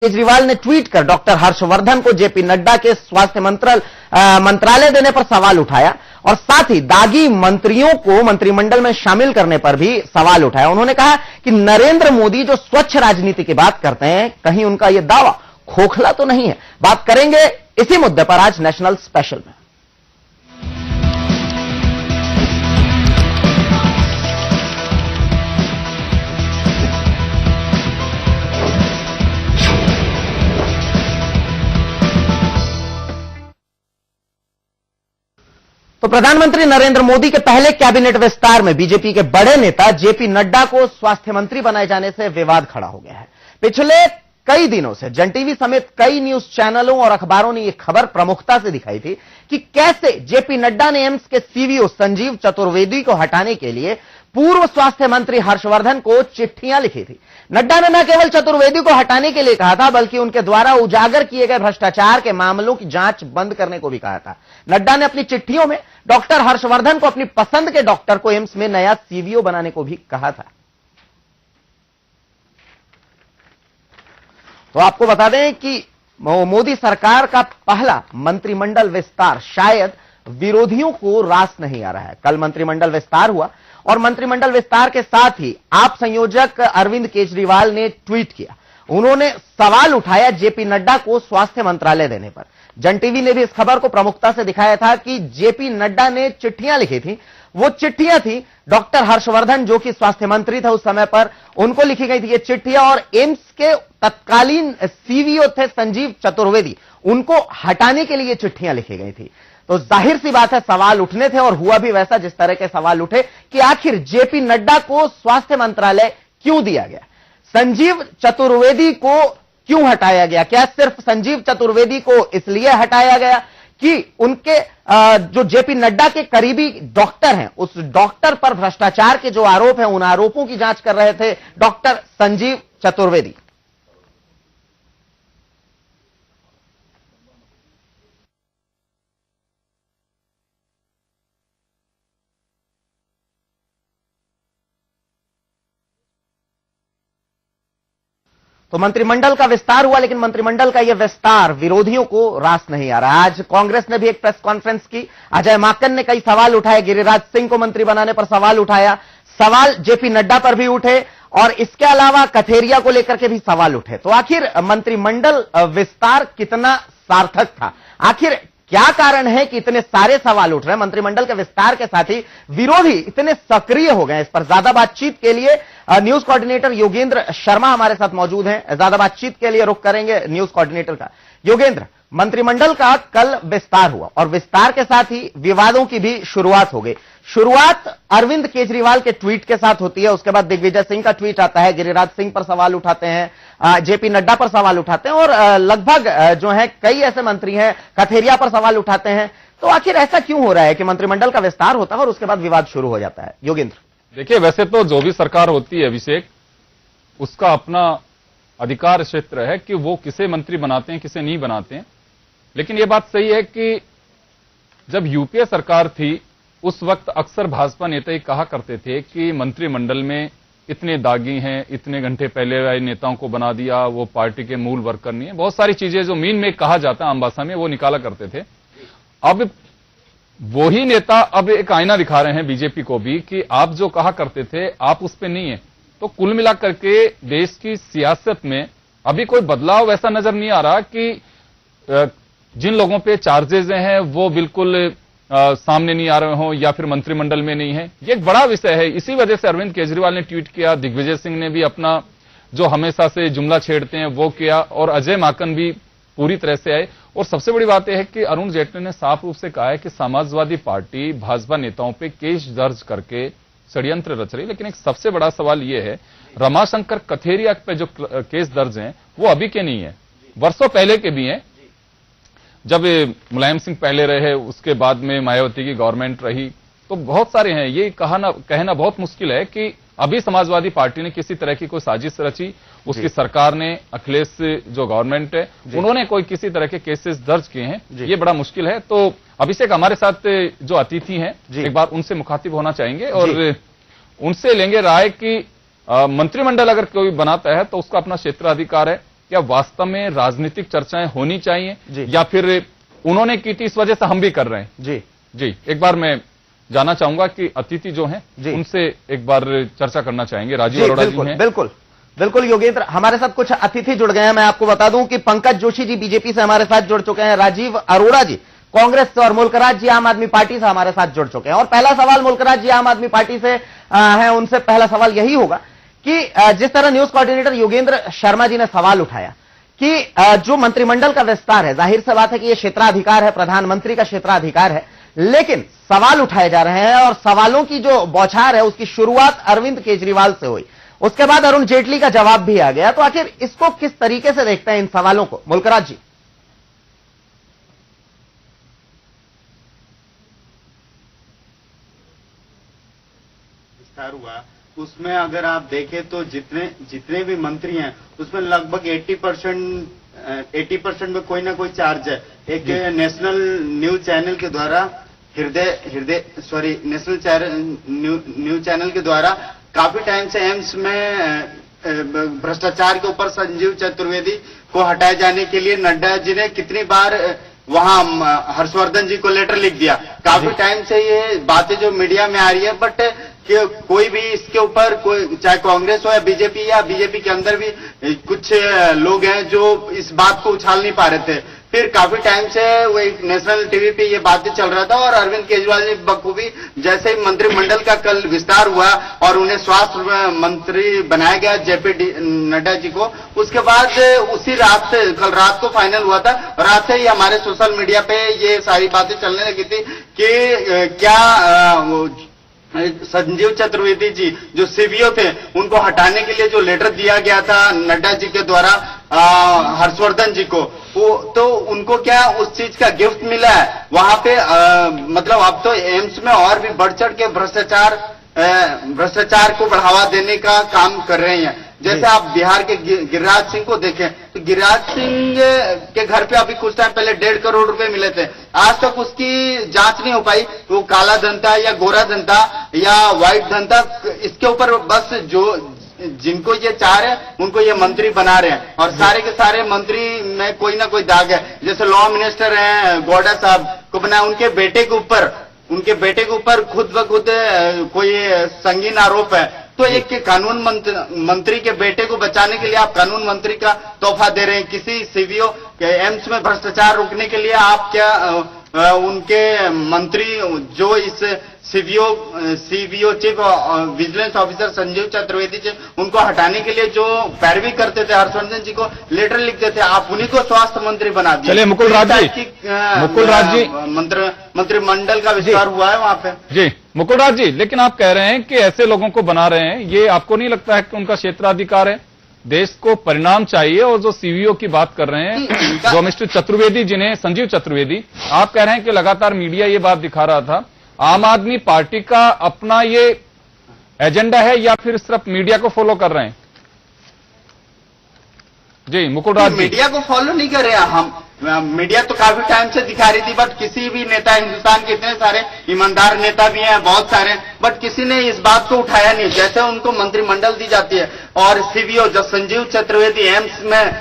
केजरीवाल ने ट्वीट कर डॉक्टर हर्षवर्धन को जेपी नड्डा के स्वास्थ्य मंत्रालय देने पर सवाल उठाया और साथ ही दागी मंत्रियों को मंत्रिमंडल में शामिल करने पर भी सवाल उठाया। उन्होंने कहा कि नरेंद्र मोदी जो स्वच्छ राजनीति की बात करते हैं, कहीं उनका यह दावा खोखला तो नहीं है। बात करेंगे इसी मुद्दे पर आज नेशनल स्पेशल में। तो प्रधानमंत्री नरेंद्र मोदी के पहले कैबिनेट विस्तार में बीजेपी के बड़े नेता जेपी नड्डा को स्वास्थ्य मंत्री बनाए जाने से विवाद खड़ा हो गया है। पिछले कई दिनों से जन टीवी समेत कई न्यूज चैनलों और अखबारों ने यह खबर प्रमुखता से दिखाई थी कि कैसे जेपी नड्डा ने एम्स के सीवीओ संजीव चतुर्वेदी को हटाने के लिए पूर्व स्वास्थ्य मंत्री हर्षवर्धन को चिट्ठियां लिखी थी। नड्डा ने न केवल चतुर्वेदी को हटाने के लिए कहा था, बल्कि उनके द्वारा उजागर किए गए भ्रष्टाचार के मामलों की जांच बंद करने को भी कहा था। नड्डा ने अपनी चिट्ठियों में डॉक्टर हर्षवर्धन को अपनी पसंद के डॉक्टर को एम्स में नया सीवीओ बनाने को भी कहा था। तो आपको बता दें कि मोदी सरकार का पहला मंत्रिमंडल विस्तार शायद विरोधियों को रास नहीं आ रहा है। कल मंत्रिमंडल विस्तार हुआ और मंत्रिमंडल विस्तार के साथ ही आप संयोजक अरविंद केजरीवाल ने ट्वीट किया। उन्होंने सवाल उठाया जेपी नड्डा को स्वास्थ्य मंत्रालय देने पर। जन टीवी ने भी इस खबर को प्रमुखता से दिखाया था कि जेपी नड्डा ने चिट्ठियां लिखी थी। वो चिट्ठियां थी डॉक्टर हर्षवर्धन, जो कि स्वास्थ्य मंत्री थे उस समय पर, उनको लिखी गई थी ये चिट्ठियां। और एम्स के तत्कालीन सीवीओ थे संजीव चतुर्वेदी, उनको हटाने के लिए चिट्ठियां लिखी गई थी। तो जाहिर सी बात है सवाल उठने थे और हुआ भी वैसा जिस तरह के सवाल उठे कि आखिर जेपी नड्डा को स्वास्थ्य मंत्रालय क्यों दिया गया, संजीव चतुर्वेदी को क्यों हटाया गया। क्या सिर्फ संजीव चतुर्वेदी को इसलिए हटाया गया कि उनके जो जेपी नड्डा के करीबी डॉक्टर हैं, उस डॉक्टर पर भ्रष्टाचार के जो आरोप हैं, उन आरोपों की जांच कर रहे थे डॉक्टर संजीव चतुर्वेदी। तो मंत्रिमंडल का विस्तार हुआ, लेकिन मंत्रिमंडल का यह विस्तार विरोधियों को रास नहीं आ रहा। आज कांग्रेस ने भी एक प्रेस कॉन्फ्रेंस की। अजय माकन ने कई सवाल उठाए, गिरिराज सिंह को मंत्री बनाने पर सवाल उठाया, सवाल जेपी नड्डा पर भी उठे और इसके अलावा कथेरिया को लेकर के भी सवाल उठे। तो आखिर मंत्रिमंडल विस्तार कितना सार्थक था, आखिर क्या कारण है कि इतने सारे सवाल उठ रहे हैं। मंत्रिमंडल के विस्तार के साथ ही विरोधी इतने सक्रिय हो गए। इस पर ज्यादा बातचीत के लिए न्यूज कोऑर्डिनेटर योगेंद्र शर्मा हमारे साथ मौजूद हैं। ज्यादा बातचीत के लिए रुख करेंगे न्यूज कोऑर्डिनेटर का। योगेंद्र, मंत्रिमंडल का कल विस्तार हुआ और विस्तार के साथ ही विवादों की भी शुरुआत हो गई। शुरुआत अरविंद केजरीवाल के ट्वीट के साथ होती है, उसके बाद दिग्विजय सिंह का ट्वीट आता है, गिरिराज सिंह पर सवाल उठाते हैं, जेपी नड्डा पर सवाल उठाते हैं और लगभग जो है कई ऐसे मंत्री हैं कथेरिया पर सवाल उठाते हैं। तो आखिर ऐसा क्यों हो रहा है कि मंत्रिमंडल का विस्तार होता है और उसके बाद विवाद शुरू हो जाता है। योगेंद्र, देखिए, वैसे तो जो भी सरकार होती है अभिषेक, उसका अपना अधिकार क्षेत्र है कि वो किसे मंत्री बनाते हैं किसे नहीं बनाते हैं। लेकिन ये बात सही है कि जब यूपीए सरकार थी उस वक्त अक्सर भाजपा नेता ही कहा करते थे कि मंत्रिमंडल में इतने दागी हैं, इतने घंटे पहले आए नेताओं को बना दिया, वो पार्टी के मूल वर्कर नहीं है। बहुत सारी चीजें जो मीन में कहा जाता है आम भाषा में, वो निकाला करते थे। अब वही नेता अब एक आईना दिखा रहे हैं बीजेपी को भी कि आप जो कहा करते थे आप उस पर नहीं है। तो कुल मिलाकर के देश की सियासत में अभी कोई बदलाव वैसा नजर नहीं आ रहा कि जिन लोगों पे चार्जेस हैं वो बिल्कुल सामने नहीं आ रहे हों या फिर मंत्रिमंडल में नहीं है। ये एक बड़ा विषय है। इसी वजह से अरविंद केजरीवाल ने ट्वीट किया, दिग्विजय सिंह ने भी अपना जो हमेशा से जुमला छेड़ते हैं वो किया और अजय माकन भी पूरी तरह से आए। और सबसे बड़ी बात यह है कि अरुण जेटली ने साफ रूप से कहा है कि समाजवादी पार्टी भाजपा नेताओं पे केस दर्ज करके षड्यंत्र रच रही। लेकिन एक सबसे बड़ा सवाल यह है, रमाशंकर कथेरिया पे जो केस दर्ज हैं वो अभी के नहीं है, वर्षों पहले के भी हैं। जब मुलायम सिंह पहले रहे, उसके बाद में मायावती की गवर्नमेंट रही, तो बहुत सारे हैं। ये कहना बहुत मुश्किल है कि अभी समाजवादी पार्टी ने किसी तरह की कोई साजिश रची, उसकी सरकार ने, अखिलेश जो गवर्नमेंट है उन्होंने कोई किसी तरह के केसेस दर्ज किए हैं, ये बड़ा मुश्किल है। तो अभिषेक, हमारे साथ जो अतिथि हैं एक बार उनसे मुखातिब होना चाहेंगे और उनसे लेंगे राय कि मंत्रिमंडल अगर कोई बनाता है तो उसका अपना क्षेत्राधिकार है, क्या वास्तव में राजनीतिक चर्चाएं होनी जी। चाहिए या फिर उन्होंने की थी इस वजह से हम भी कर रहे हैं? जी, एक बार मैं जानना चाहूंगा कि अतिथि जो हैं उनसे एक बार चर्चा करना चाहेंगे। राजीव अरोड़ा जी हैं। बिल्कुल बिल्कुल योगेंद्र, हमारे साथ कुछ अतिथि जुड़ गए हैं। मैं आपको बता दूं कि पंकज जोशी जी बीजेपी से हमारे साथ जुड़ चुके हैं, राजीव अरोड़ा जी कांग्रेस से और मुल्कराज जी आम आदमी पार्टी से हमारे साथ जुड़ चुके हैं। और पहला सवाल मुल्कराज जी आम आदमी पार्टी से है, उनसे पहला सवाल यही होगा कि जिस तरह न्यूज कोऑर्डिनेटर योगेंद्र शर्मा जी ने सवाल उठाया कि जो मंत्रिमंडल का विस्तार है, जाहिर सी बात है कि यह क्षेत्राधिकार है, प्रधानमंत्री का क्षेत्राधिकार है, लेकिन सवाल उठाए जा रहे हैं और सवालों की जो बौछार है उसकी शुरुआत अरविंद केजरीवाल से हुई, उसके बाद अरुण जेटली का जवाब भी आ गया। तो आखिर इसको किस तरीके से देखते हैं इन सवालों को, मुल्कराज जी? विस्तार हुआ उसमें अगर आप देखें तो जितने भी मंत्री हैं उसमें लगभग 80% में कोई ना कोई चार्ज है। एक नेशनल न्यूज चैनल के द्वारा न्यूज चैनल के द्वारा काफी टाइम से एम्स में भ्रष्टाचार के ऊपर संजीव चतुर्वेदी को हटाए जाने के लिए नड्डा जी ने कितनी बार वहां हर्षवर्धन जी को लेटर लिख दिया। काफी टाइम से ये बातें जो मीडिया में आ रही है, बट कोई भी इसके ऊपर, कोई चाहे कांग्रेस हो या बीजेपी के अंदर भी कुछ लोग हैं जो इस बात को उछाल नहीं पा रहे थे। फिर काफी टाइम से वो एक नेशनल टीवी पे ये बातें चल रहा था और अरविंद केजरीवाल जी बखूबी जैसे ही मंत्रिमंडल का कल विस्तार हुआ और उन्हें स्वास्थ्य मंत्री बनाया गया जेपी नड्डा जी को, उसके बाद उसी रात से, कल रात को फाइनल हुआ था, रात से ही हमारे सोशल मीडिया पे ये सारी बातें चलने लगी थी कि क्या संजीव चतुर्वेदी जी जो सीवीओ थे उनको हटाने के लिए जो लेटर दिया गया था नड्डा जी के द्वारा हर्षवर्धन जी को, वो तो उनको क्या उस चीज का गिफ्ट मिला है वहां पे? मतलब अब तो एम्स में और भी बढ़ चढ़ के भ्रष्टाचार को बढ़ावा देने का काम कर रहे हैं। जैसे आप बिहार के गिरिराज सिंह को देखें तो गिरिराज सिंह के घर पे अभी कुछ टाइम पहले 1.5 करोड़ रुपए मिले थे, आज तक उसकी जांच नहीं हो पाई। वो काला धन था या गोरा धन था या व्हाइट धन था, इसके ऊपर बस जो जिनको ये चाह रहे हैं उनको ये मंत्री बना रहे हैं और सारे के सारे मंत्री में कोई ना कोई दाग है। जैसे लॉ मिनिस्टर हैं गौडा साहब को बनाया, उनके बेटे के ऊपर खुद ब खुद कोई संगीन आरोप है। तो एक के कानून मंत्री के बेटे को बचाने के लिए आप कानून मंत्री का तोहफा दे रहे हैं। किसी सीवीओ के एम्स में भ्रष्टाचार रोकने के लिए आप क्या उनके मंत्री जो इस CVO chief vigilance officer Sanjeev Chaturvedi ji उनको हटाने के लिए जो पैरवी करते थे, हर्षवर्धन जी को लेटर लिखते थे, आप उन्हीं को स्वास्थ्य मंत्री बना दिए। चलिए मुकुल राज जी, मंत्रिमंडल का विस्तार हुआ है वहां पे। जी मुकुल राज जी, लेकिन आप कह रहे हैं कि ऐसे लोगों को बना रहे हैं, ये आपको नहीं लगता है कि उनका क्षेत्राधिकार है? देश को परिणाम चाहिए। और जो सीवीओ की बात कर रहे हैं जो मिस्टर चतुर्वेदी जिन्हें संजीव चतुर्वेदी, आप कह रहे हैं कि लगातार मीडिया ये बात दिखा रहा था, आम आदमी पार्टी का अपना ये एजेंडा है या फिर सिर्फ मीडिया को फॉलो कर रहे हैं? जी मुकुल राज जी। मीडिया को फॉलो नहीं कर रहे हम, मीडिया तो काफी टाइम से दिखा रही थी, बट किसी भी नेता, हिंदुस्तान के इतने सारे ईमानदार नेता भी हैं, बहुत सारे, बट किसी ने इस बात को उठाया नहीं। जैसे उनको मंत्रिमंडल दी जाती है और सीवीओ जो संजीव चतुर्वेदी एम्स में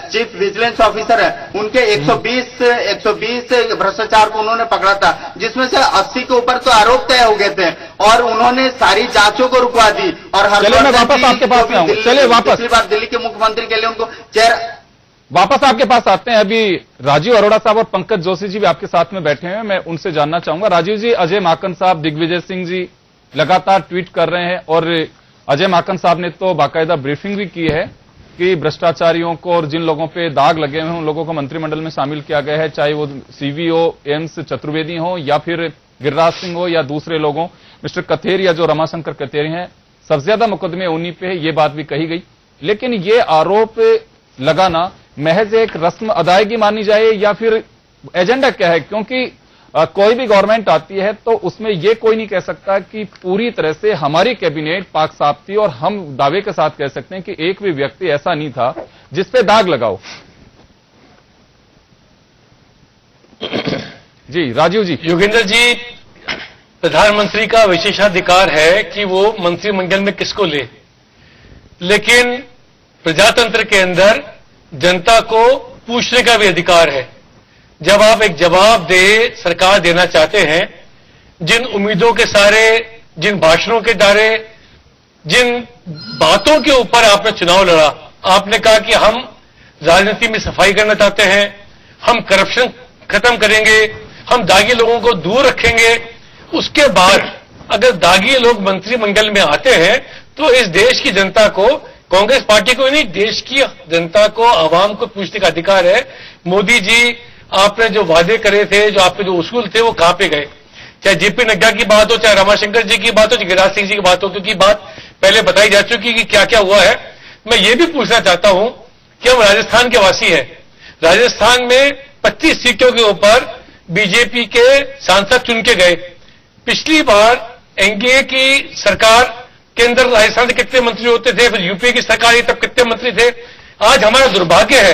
चीफ विजिलेंस ऑफिसर है, उनके 120 भ्रष्टाचार को उन्होंने पकड़ा था, जिसमें से 80 के ऊपर तो आरोप तय हो गए थे और उन्होंने सारी जांचों को रुकवा दी। और चलिए मैं वापस आपके पास में आऊंगा। चलिए वापस, पिछली बार दिल्ली के मुख्यमंत्री के लिए उनको वापस आपके पास आते हैं। अभी राजीव अरोड़ा साहब और पंकज जोशी जी भी आपके साथ में बैठे हैं, मैं उनसे जानना चाहूंगा। राजीव जी, अजय माकन साहब, दिग्विजय सिंह जी लगातार ट्वीट कर रहे हैं और अजय माकन साहब ने तो बाकायदा ब्रीफिंग भी की है कि भ्रष्टाचारियों को और जिन लोगों पे दाग लगे हुए हैं उन लोगों को मंत्रिमंडल में शामिल किया गया है, चाहे वो सीवीओ एम्स चतुर्वेदी हो या फिर गिरिराज सिंह हो या दूसरे लोगों, मिस्टर कथेर या जो रमाशंकर कथेर हैं, सबसे ज्यादा मुकदमे उन्हीं पे है, ये बात भी कही गई। लेकिन ये आरोप लगाना महज एक रस्म अदायगी मानी जाए या फिर एजेंडा क्या है? क्योंकि कोई भी गवर्नमेंट आती है तो उसमें यह कोई नहीं कह सकता कि पूरी तरह से हमारी कैबिनेट पाक साफ थी, और हम दावे के साथ कह सकते हैं कि एक भी व्यक्ति ऐसा नहीं था जिस पे दाग लगाओ। जी राजीव जी। योगेंद्र जी, प्रधानमंत्री का विशेषाधिकार है कि वो मंत्रिमंडल में किसको ले, लेकिन प्रजातंत्र के अंदर जनता को पूछने का भी अधिकार है। जब आप एक जवाबदेह सरकार देना चाहते हैं, जिन उम्मीदों के सारे, जिन भाषणों के दायरे, जिन बातों के ऊपर आपने चुनाव लड़ा, आपने कहा कि हम राजनीति में सफाई करना चाहते हैं, हम करप्शन खत्म करेंगे, हम दागी लोगों को दूर रखेंगे। उसके बाद अगर दागी लोग मंत्रिमंडल में आते हैं तो इस देश की जनता को, कांग्रेस पार्टी को नहीं, देश की जनता को, आवाम को पूछने का अधिकार है, मोदी जी आपने जो वादे करे थे, जो आपके जो उसूल थे, वो कहां पे गए? चाहे जेपी नड्डा की बात हो, चाहे रमाशंकर जी की बात हो, चाहे गिरिराज सिंह जी की बात हो, क्योंकि बात पहले बताई जा चुकी कि क्या क्या हुआ है। मैं ये भी पूछना चाहता हूं कि हम राजस्थान के वासी हैं। राजस्थान में 25 सीटों के ऊपर बीजेपी के सांसद चुन के गए। पिछली बार एनडीए की सरकार के अंदर राजस्थान से कितने मंत्री होते थे, फिर यूपीए की सरकार आई तब कितने मंत्री थे। आज हमारा दुर्भाग्य है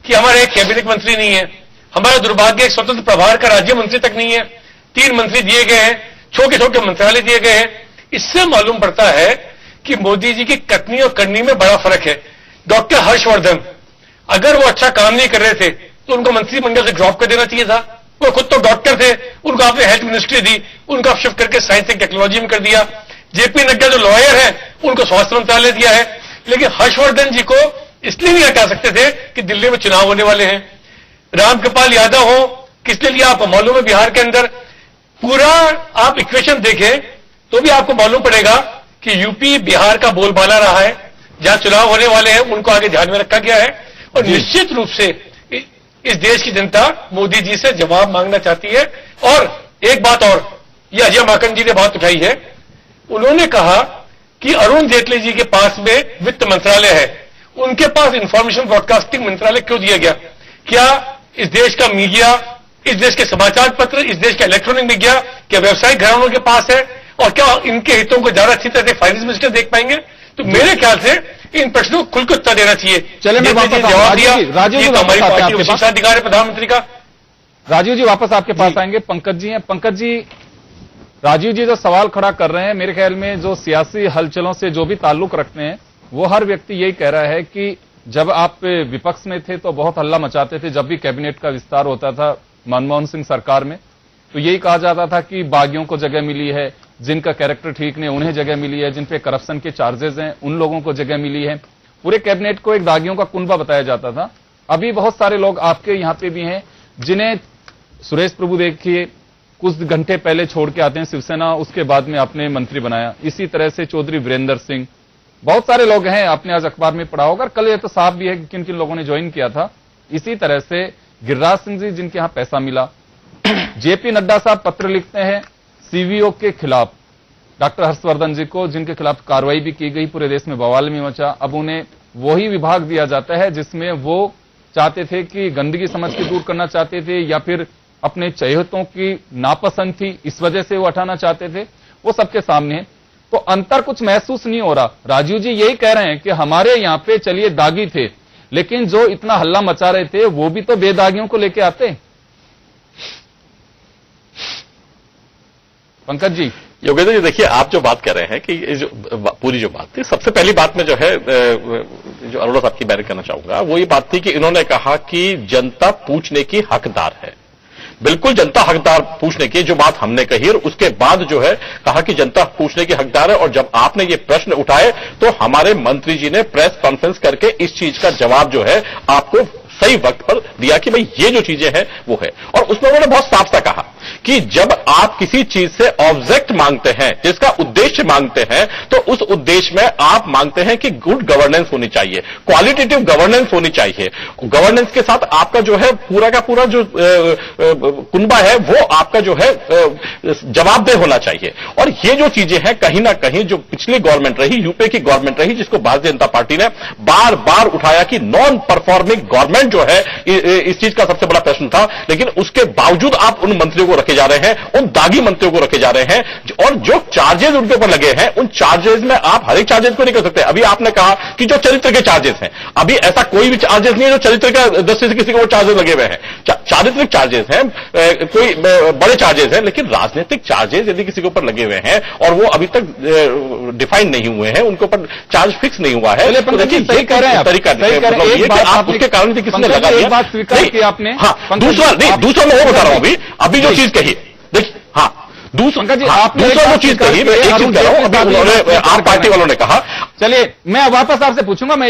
कि हमारा एक कैबिनेट मंत्री नहीं है, हमारा दुर्भाग्य एक स्वतंत्र प्रभार का राज्य मंत्री तक नहीं है। 3 मंत्री दिए गए हैं, छोटे छोटे मंत्रालय दिए गए हैं। इससे मालूम पड़ता है कि मोदी जी की कथनी और करनी में बड़ा फर्क है। डॉक्टर हर्षवर्धन, अगर वो अच्छा काम नहीं कर रहे थे तो उनको मंत्रिमंडल से ड्रॉप कर देना चाहिए था। वो खुद तो डॉक्टर थे, उनको आपने हेल्थ मिनिस्ट्री दी, उनको आप शिफ्ट करके साइंस एंड टेक्नोलॉजी में कर दिया। जेपी नड्डा जो लॉयर है, उनको स्वास्थ्य मंत्रालय दिया है। लेकिन हर्षवर्धन जी को इसलिए नहीं हटा सकते थे कि दिल्ली में चुनाव होने वाले हैं। रामकृपाल यादव हो, किसने लिया आपको मालूम है? बिहार के अंदर पूरा आप इक्वेशन देखें तो भी आपको मालूम पड़ेगा कि यूपी बिहार का बोलबाला रहा है। जहां चुनाव होने वाले हैं उनको आगे ध्यान में रखा गया है और निश्चित रूप से इस देश की जनता मोदी जी से जवाब मांगना चाहती है। और एक बात और, ये अजय माकन जी ने बात उठाई है, उन्होंने कहा कि अरुण जेटली जी के पास में वित्त मंत्रालय है, उनके पास इंफॉर्मेशन ब्रॉडकास्टिंग मंत्रालय क्यों दिया गया? क्या इस देश का मीडिया, इस देश के समाचार पत्र, इस देश का इलेक्ट्रॉनिक मीडिया क्या व्यवसायिक घरानों के पास है? और क्या इनके हितों को ज्यादा अच्छी तरह से फाइनेंस मिनिस्टर देख पाएंगे? तो मेरे ख्याल से इन प्रश्नों को खुल के उत्तर देना चाहिए। चले मैं वापस जवाब दिया, राजीव जी हमारी वापस पार्टी विशेषाधिकार है प्रधानमंत्री का। राजीव जी वापस आपके पास आएंगे। पंकज जी हैं। पंकज जी, राजीव जी जो सवाल खड़ा कर रहे हैं, मेरे ख्याल में जो सियासी हलचलों से जो भी ताल्लुक रखते हैं, वो हर व्यक्ति यही कह रहा है कि जब आप विपक्ष में थे तो बहुत हल्ला मचाते थे। जब भी कैबिनेट का विस्तार होता था मनमोहन सिंह सरकार में, तो यही कहा जाता था कि बागियों को जगह मिली है, जिनका कैरेक्टर ठीक नहीं उन्हें जगह मिली है, जिन पे करप्शन के चार्जेस हैं उन लोगों को जगह मिली है। पूरे कैबिनेट को एक दागियों का कुनबा बताया जाता था। अभी बहुत सारे लोग आपके यहां पे भी हैं जिन्हें सुरेश प्रभु देखिए कुछ घंटे पहले छोड़ के आते हैं शिवसेना, उसके बाद में आपने मंत्री बनाया। इसी तरह से चौधरी वीरेंद्र सिंह, बहुत सारे लोग हैं, आपने आज अखबार में पढ़ा होगा। कल ये तो साफ भी है कि किन किन लोगों ने ज्वाइन किया था। इसी तरह से गिरिराज सिंह जी जिनके यहां पैसा मिला, जेपी नड्डा साहब पत्र लिखते हैं सीवीओ के खिलाफ, डॉक्टर हर्षवर्धन जी को, जिनके खिलाफ कार्रवाई भी की गई, पूरे देश में बवाल में मचा। अब उन्हें वही विभाग दिया जाता है जिसमें वो चाहते थे कि गंदगी समझ के दूर करना चाहते थे या फिर अपने चहेतों की नापसंद थी इस वजह से वो हटाना चाहते थे। वो सबके सामने है, तो अंतर कुछ महसूस नहीं हो रहा। राजीव जी यही कह रहे हैं कि हमारे यहां पे चलिए दागी थे, लेकिन जो इतना हल्ला मचा रहे थे वो भी तो बेदागियों को लेके आते। पंकज जी। योगेंद्र जी, देखिए आप जो बात कर रहे हैं कि ये जो पूरी जो बात थी, सबसे पहली बात में जो है जो अरोड़ा साहब की बैन करना चाहूंगा वो ये बात थी कि इन्होंने कहा कि जनता पूछने की हकदार है। बिल्कुल जनता हकदार पूछने की, जो बात हमने कही, और उसके बाद जो है कहा कि जनता पूछने की हकदार है। और जब आपने ये प्रश्न उठाए तो हमारे मंत्री जी ने प्रेस कॉन्फ्रेंस करके इस चीज का जवाब जो है आपको सही वक्त पर दिया कि भाई ये जो चीजें हैं वो है। और उसमें उन्होंने बहुत साफ सा कहा कि जब आप किसी चीज से ऑब्जेक्ट मांगते हैं, जिसका उद्देश्य मांगते हैं, तो उस उद्देश्य में आप मांगते हैं कि गुड गवर्नेंस होनी चाहिए, क्वालिटेटिव गवर्नेंस होनी चाहिए। गवर्नेंस के साथ आपका जो है पूरा का पूरा जो कुनबा है वो आपका जो है जवाबदेह होना चाहिए। और ये जो चीजें हैं कहीं ना कहीं जो पिछली गवर्नमेंट रही, यूपीए की गवर्नमेंट रही, जिसको भारतीय जनता पार्टी ने बार बार उठाया कि नॉन परफॉर्मिंग गवर्नमेंट जो है, इस चीज का सबसे बड़ा प्रश्न था। लेकिन उसके बावजूद आप उन मंत्रियों को रखे जा रहे हैं, उन दागी मंत्रियों को रखे जा रहे हैं, और जो चार्जेस उनके ऊपर लगे हैं उन चार्जेस में आप हर एक चार्जेस को नहीं कर सकते। अभी आपने कहा कि जो चरित्र के चार्जेस हैं, अभी ऐसा कोई भी चार्जेस नहीं है जो चरित्र का दृष्टि से किसी को चार्जेस लगे हुए हैं। चारित्रिक चार्जेस हैं, कोई बड़े चार्जेस हैं, लेकिन राजनीतिक चार्जेस यदि किसी के ऊपर लगे हुए हैं और वो अभी तक डिफाइन नहीं हुए हैं, उनके ऊपर चार्ज फिक्स नहीं हुआ है, तो देखिए सही कह रहे हैं, तरीका आप उसके कारण से किसने लगा दिया, बात स्वीकार की आपने। हाँ, दूसरा मैं वो बता रहा हूं अभी जो चीज कही, देखिए, हाँ, दूसरा जो चीज कही, मैं एक चीज कह रहा हूं, अभी उन्होंने आप पार्टी वालों ने कहा। चलिए मैं वापस आपसे पूछूंगा, मैं